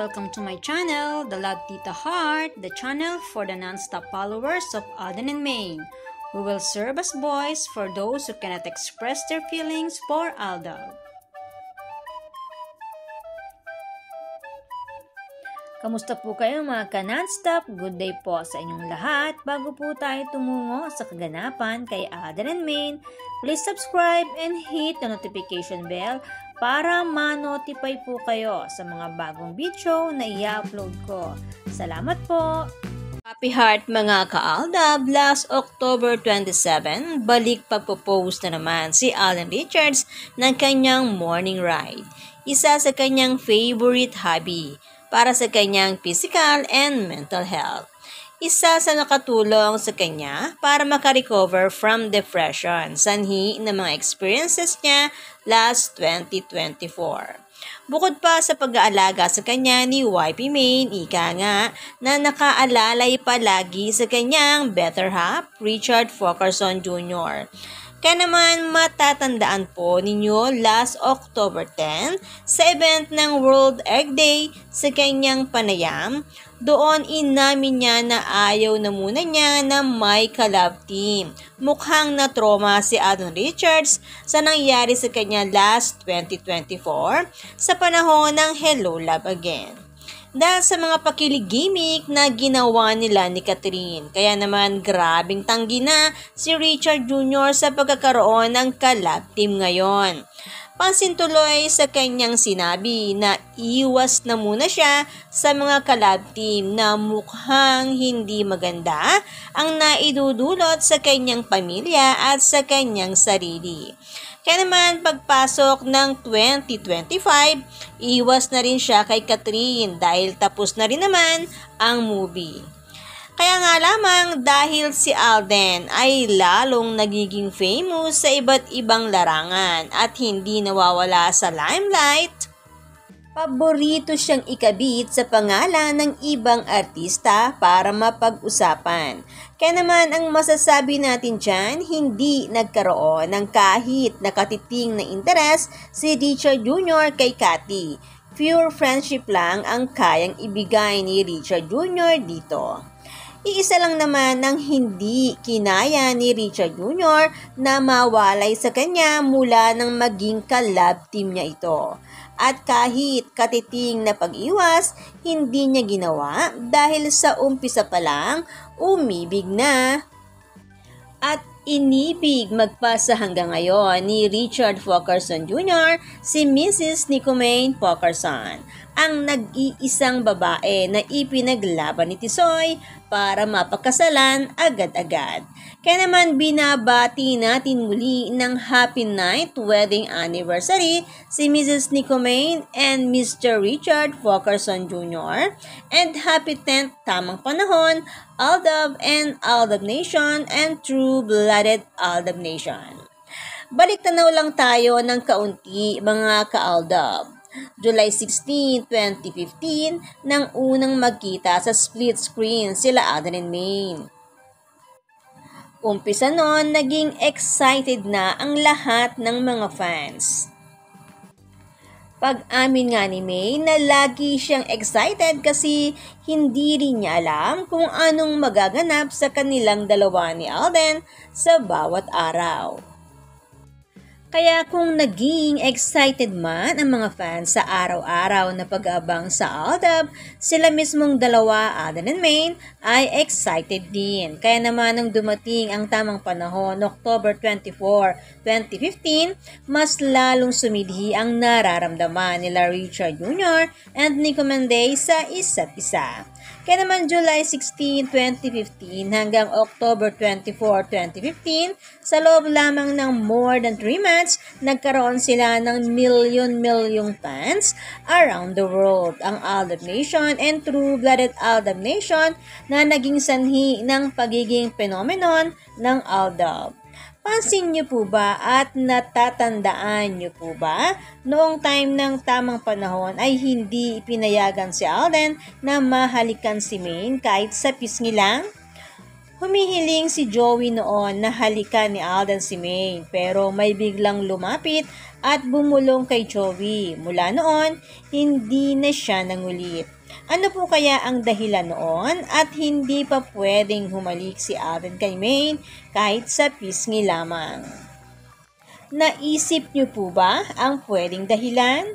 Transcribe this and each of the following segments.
welcome to my channel, The Love Tita Heart, the channel for the non-stop followers of Alden and Maine. We will serve as voice for those who cannot express their feelings for Aldab. Kamusta po kayo mga ka-non-stop? Good day po sa inyong lahat. Bago po tayo tumungo sa kaganapan kay Alden and Maine, please subscribe and hit the notification bell para ma-notify po kayo sa mga bagong video na i-upload ko. Salamat po! Happy Heart mga ka-Aldab! Last October 27, balik pagpo-post na naman si Alden Richards ng kanyang morning ride. Isa sa kanyang favorite hobby para sa kanyang physical and mental health. Isa sa nakatulong sa kanya para makarecover from depression, sanhi ng mga experiences niya last 2024. Bukod pa sa pag-aalaga sa kanya ni YP Maine, ika nga na nakaalalay palagi sa kanyang better half, Richard Fokerson Jr. Kaya naman matatandaan po ninyo last October 10 sa event ng World Egg Day sa kanyang panayam, doon inamin niya na ayaw na muna niya na may ka-love team. Mukhang na-trauma si Alden Richards sa nangyari sa kanya last 2024 sa panahon ng Hello Love Again. Dahil sa mga pakilig-gimmick na ginawa nila ni Catherine. Kaya naman grabing tanggi na si Richard Jr. sa pagkakaroon ng ka-love team ngayon. Pansin tuloy sa kanyang sinabi na iwas na muna siya sa mga ka-love team na mukhang hindi maganda ang naidudulot sa kanyang pamilya at sa kanyang sarili. Kaya naman pagpasok ng 2025, iwas na rin siya kay Catherine dahil tapos na rin naman ang movie. Kaya nga lamang dahil si Alden ay lalong nagiging famous sa iba't ibang larangan at hindi nawawala sa limelight, paborito siyang ikabit sa pangalan ng ibang artista para mapag-usapan. Kaya naman ang masasabi natin dyan, hindi nagkaroon ng kahit nakatiting na interes si Richard Jr. kay Cathy. Pure friendship lang ang kayang ibigay ni Richard Jr. dito. Iisa lang naman ng hindi kinaya ni Richard Jr. na mawalay sa kanya mula nang maging ka-love team niya ito. At kahit katiting na pag-iwas, hindi niya ginawa dahil sa umpisa pa lang, umibig na. At inibig magpasa hanggang ngayon ni Richard Fokerson Jr. si Mrs. Nicomane Fokerson, ang nag-iisang babae na ipinaglaban ni Tisoy para mapakasalan agad-agad. Kaya naman binabati natin muli ng Happy 9th Wedding Anniversary si Mrs. Nicomane and Mr. Richard Fokerson Jr. and Happy 10th Tamang Panahon, Aldab and Aldab Nation and True-Blooded Aldab Nation. Balik tanaw lang tayo ng kaunti mga ka-Aldab. July 16, 2015 nang unang magkita sa split screen sila Alden and Maine. Umpisa noon, naging excited na ang lahat ng mga fans. Pag-amin nga ni Maine na lagi siyang excited kasi hindi rin niya alam kung anong magaganap sa kanilang dalawa ni Alden sa bawat araw. Kaya kung naging excited man ang mga fans sa araw-araw na pag-aabang sa Aldab, sila mismong dalawa, Alden and Maine, ay excited din. Kaya naman nung dumating ang tamang panahon, October 24, 2015, mas lalong sumidhi ang nararamdaman nila Richard Jr. and Nicomane sa isa't isa. Kaya naman July 16, 2015 hanggang October 24, 2015, sa loob lamang ng more than 3 months, nagkaroon sila ng million fans around the world. Ang Aldab Nation and True-Blooded Aldab Nation na naging sanhi ng pagiging phenomenon ng Aldab. Pansin niyo po ba at natatandaan niyo po ba noong time ng tamang panahon ay hindi pinayagan si Alden na mahalikan si Maine kahit sa pisngi lang? Humihiling si Joey noon na halikan ni Alden si Maine pero may biglang lumapit at bumulong kay Joey. Mula noon, hindi na siya nangulit. Ano po kaya ang dahilan noon at hindi pa pwedeng humalik si Alden kay Maine kahit sa pisngi lamang? Naisip niyo po ba ang pwedeng dahilan?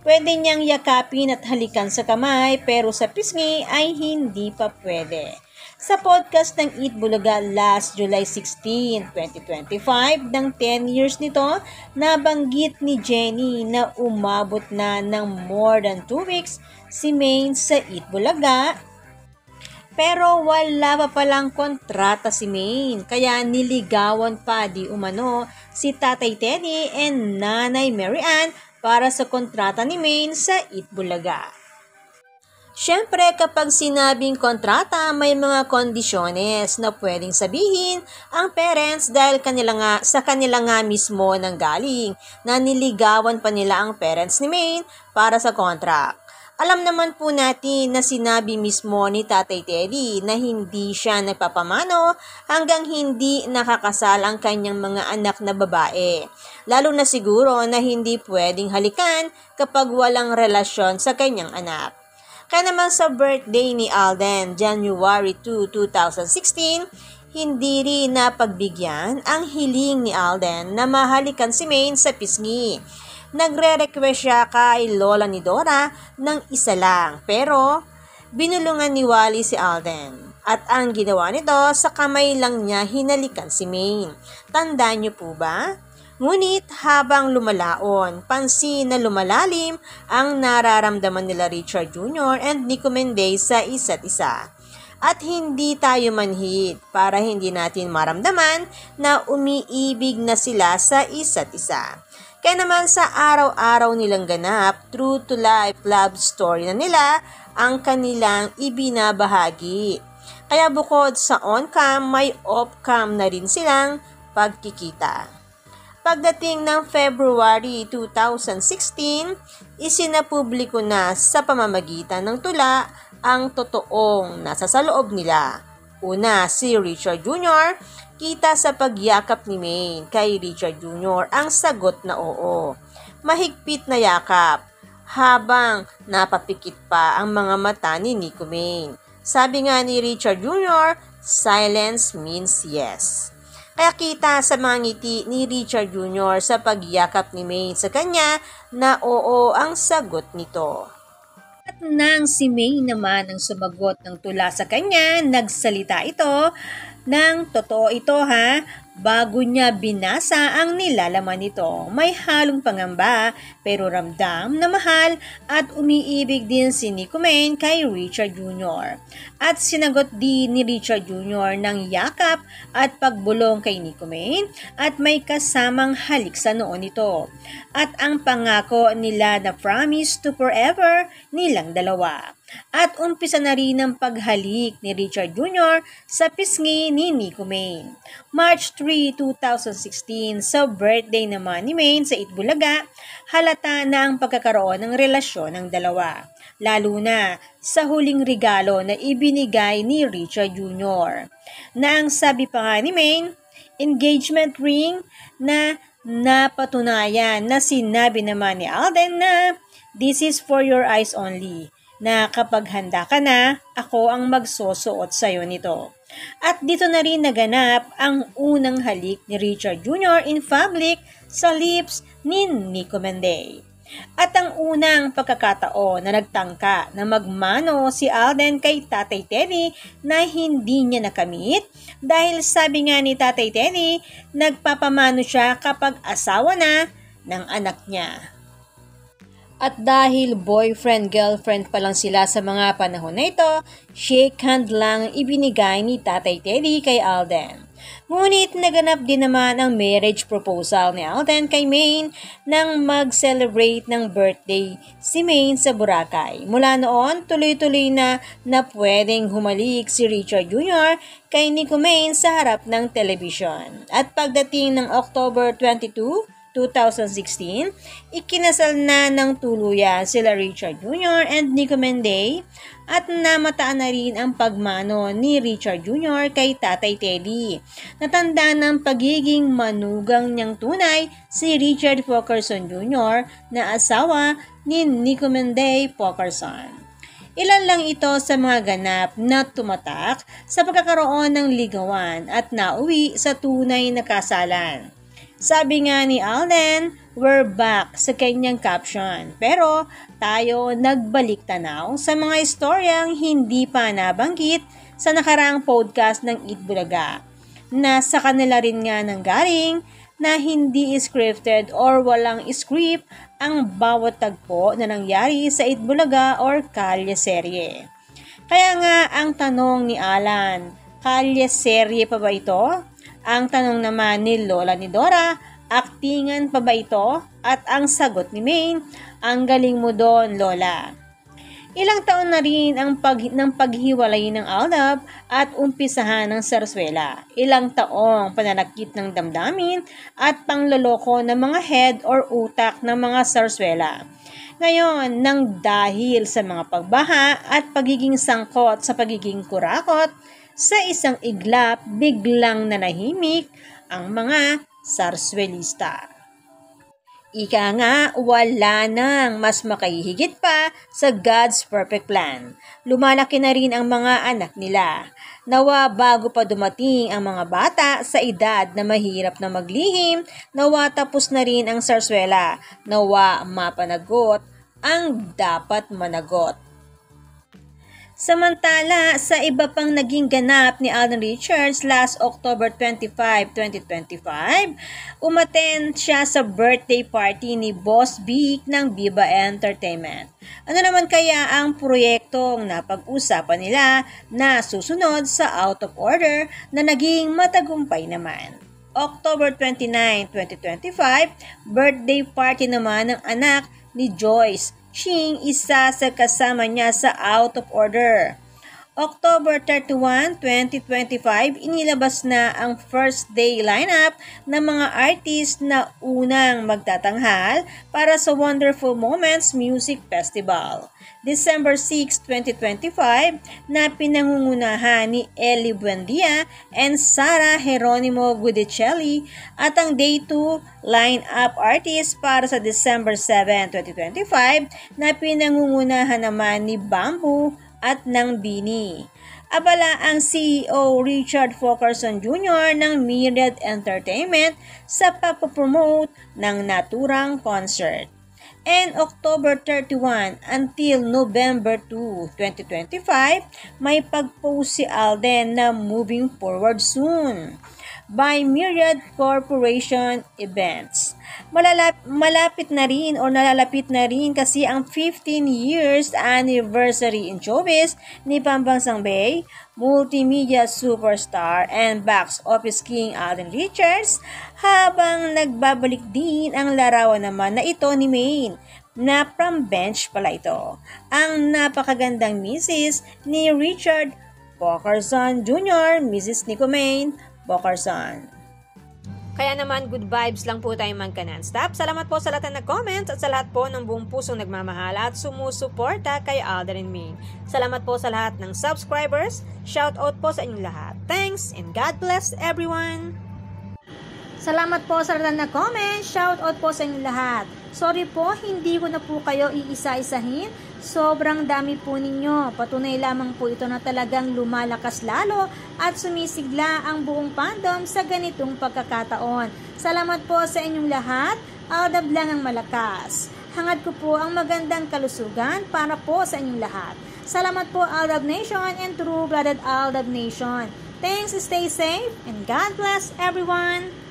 Pwede niyang yakapin at halikan sa kamay pero sa pisngi ay hindi pa pwede. Sa podcast ng Eat Bulaga last July 16, 2025, ng 10 years nito, nabanggit ni Jenny na umabot na ng more than 2 weeks si Maine sa Eat Bulaga. Pero wala pa palang kontrata si Maine, kaya niligawan pa di umano si Tatay Teddy and Nanay Mary Ann para sa kontrata ni Maine sa Eat Bulaga. Siyempre, kapag sinabing kontrata, may mga kondisyones na pwedeng sabihin ang parents dahil sa kanila nga mismo nang galing na niligawan pa nila ang parents ni Maine para sa contract. Alam naman po natin na sinabi mismo ni Tatay Teddy na hindi siya nagpapamano hanggang hindi nakakasal ang kanyang mga anak na babae. Lalo na siguro na hindi pwedeng halikan kapag walang relasyon sa kanyang anak. Kaya naman sa birthday ni Alden, January 2, 2016, hindi rin napagbigyan ang hiling ni Alden na mahalikan si Maine sa pisngi. Nagre-request siya kay Lola ni Dora ng isa lang, pero binulungan ni Wally si Alden. At ang ginawa nito, sa kamay lang niya hinalikan si Maine. Tandaan niyo po ba? Ngunit habang lumalaon, pansin na lumalalim ang nararamdaman nila Richard Jr. and Nico Mendez sa isa't isa. At hindi tayo manhid para hindi natin maramdaman na umiibig na sila sa isa't isa. Kaya naman sa araw-araw nilang ganap, true to life love story na nila ang kanilang ibinabahagi. Kaya bukod sa on-cam, may off-cam na rin silang pagkikita. Pagdating ng February 2016, isinapubliko na sa pamamagitan ng tula ang totoong nasa sa loob nila. Una, si Richard Jr., kita sa pagyakap ni Maine kay Richard Jr. ang sagot na oo. Mahigpit na yakap, habang napapikit pa ang mga mata ni Nico Maine. Sabi nga ni Richard Jr., silence means yes. Kaya kita sa mga ngiti ni Richard Jr. sa pagyakap ni Maine sa kanya na oo ang sagot nito. At nang si Maine naman ang sumagot ng tula sa kanya, nagsalita ito ng totoo ito ha. Bago niya binasa ang nilalaman nito, may halong pangamba pero ramdam na mahal at umiibig din si Nico Maine kay Richard Jr. At sinagot din ni Richard Jr. ng yakap at pagbulong kay Nico Maine at may kasamang halik sa noon nito. At ang pangako nila na promise to forever nilang dalawa. At umpisa na rin ang paghalik ni Richard Jr. sa pisngi ni Nico Maine. March 3, 2016, sa birthday naman ni Maine sa Itbulaga, halata na ang pagkakaroon ng relasyon ng dalawa. Lalo na sa huling regalo na ibinigay ni Richard Jr. Na ang sabi pa nga ni Maine, engagement ring na napatunayan na sinabi naman ni Alden na this is for your eyes only. Na kapag handa ka na, ako ang magsusuot sa'yo nito. At dito na rin naganap ang unang halik ni Richard Jr. in public sa lips ni Nico Mendez. At ang unang pagkakataon na nagtangka na magmano si Alden kay Tatay Teddy na hindi niya nakamit dahil sabi nga ni Tatay Teddy, nagpapamano siya kapag asawa na ng anak niya. At dahil boyfriend-girlfriend pa lang sila sa mga panahon na ito, shake hand lang ibinigay ni Tatay Teddy kay Alden. Ngunit naganap din naman ang marriage proposal ni Alden kay Maine nang mag-celebrate ng birthday si Maine sa Boracay. Mula noon, tuloy-tuloy na pwedeng humalik si Richard Jr. kay Nico Maine sa harap ng television. At pagdating ng October 22, 2016, ikinasal na ng tuluyan sila Richard Jr. and Nico Mendez at namataan na rin ang pagmano ni Richard Jr. kay Tatay Teddy. Natanda ng pagiging manugang niyang tunay si Richard Pokerson Jr. na asawa ni Nico Mendez Pokerson. Ilan lang ito sa mga ganap na tumatak sa pagkakaroon ng ligawan at nauwi sa tunay na kasalan. Sabi nga ni Alden, we're back sa kanyang caption. Pero tayo nagbalik tanaw sa mga istoryang hindi pa nabanggit sa nakaraang podcast ng Eat Bulaga, na sa kanila rin nga nanggaling na hindi scripted or walang script ang bawat tagpo na nangyari sa Eat Bulaga or Kalye Serye. Kaya nga ang tanong ni Alan, Kalye Serye pa ba ito? Ang tanong naman ni Lola ni Dora, aktingan pa ba ito? At ang sagot ni Maine, ang galing mo doon, Lola. Ilang taon na rin ang paghiwalay ng Aldab at umpisahan ng Sarsuela. Ilang taong pananakit ng damdamin at pangloloko ng mga head or utak ng mga Sarsuela. Ngayon, nang dahil sa mga pagbaha at pagiging sangkot sa pagiging kurakot, sa isang iglap biglang nanahimik ang mga Sarsuelista. Ika nga, wala nang mas makahihigit pa sa God's perfect plan. Lumalaki na rin ang mga anak nila. Nawa bago pa dumating ang mga bata sa edad na mahirap na maglihim, nawa tapos na rin ang Sarsuela. Nawa mapanagot ang dapat managot. Samantala, sa iba pang naging ganap ni Alden Richards last October 25, 2025, umattend siya sa birthday party ni Boss Big ng Viva Entertainment. Ano naman kaya ang proyektong napag-usapan nila na susunod sa Out of Order na naging matagumpay naman? October 29, 2025, birthday party naman ng anak ni Joyce Ching, isa sa kasama niya sa Out of Order. October 31, 2025, inilabas na ang first day lineup ng mga artist na unang magtatanghal para sa Wonderful Moments Music Festival. December 6, 2025, na pinangungunahan ni Ellie Buendia and Sara Geronimo Guidicelli at ang Day 2 line-up artist para sa December 7, 2025, na pinangungunahan naman ni Bamboo at ng Bini. Abala ang CEO Richard Fokerson Jr. ng Myriad Entertainment sa pagpapromote ng naturang concert. And October 31 until November 2, 2025, may pag-post si Alden na moving forward soon by Myriad Corporation Events. Malapit na rin o nalalapit na rin kasi ang 15 years anniversary in showbiz ni Pambansang Bay, multimedia superstar and box office king Alden Richards, habang nagbabalik din ang larawan naman na ito ni Maine, na from bench pala ito, ang napakagandang misis ni Richard Fokerson Jr., Mrs. Nico Maine Fokerson. Kaya naman, good vibes lang po tayo magka-non-stop. Salamat po sa lahat na nag-comment at sa lahat po ng buong pusong nagmamahal at sumusuporta kay Alden and Maine. Salamat po sa lahat ng subscribers. Shout out po sa inyong lahat. Thanks and God bless everyone! Salamat po sa lahat na comment. Shout out po sa inyong lahat. Sorry po, hindi ko na po kayo iisa-isahin. Sobrang dami po ninyo. Patunay lamang po ito na talagang lumalakas lalo at sumisigla ang buong fandom sa ganitong pagkakataon. Salamat po sa inyong lahat. Aldab lang ang malakas. Hangad ko po ang magandang kalusugan para po sa inyong lahat. Salamat po Aldab Nation and True-Blooded Aldab Nation. Thanks, stay safe, and God bless everyone!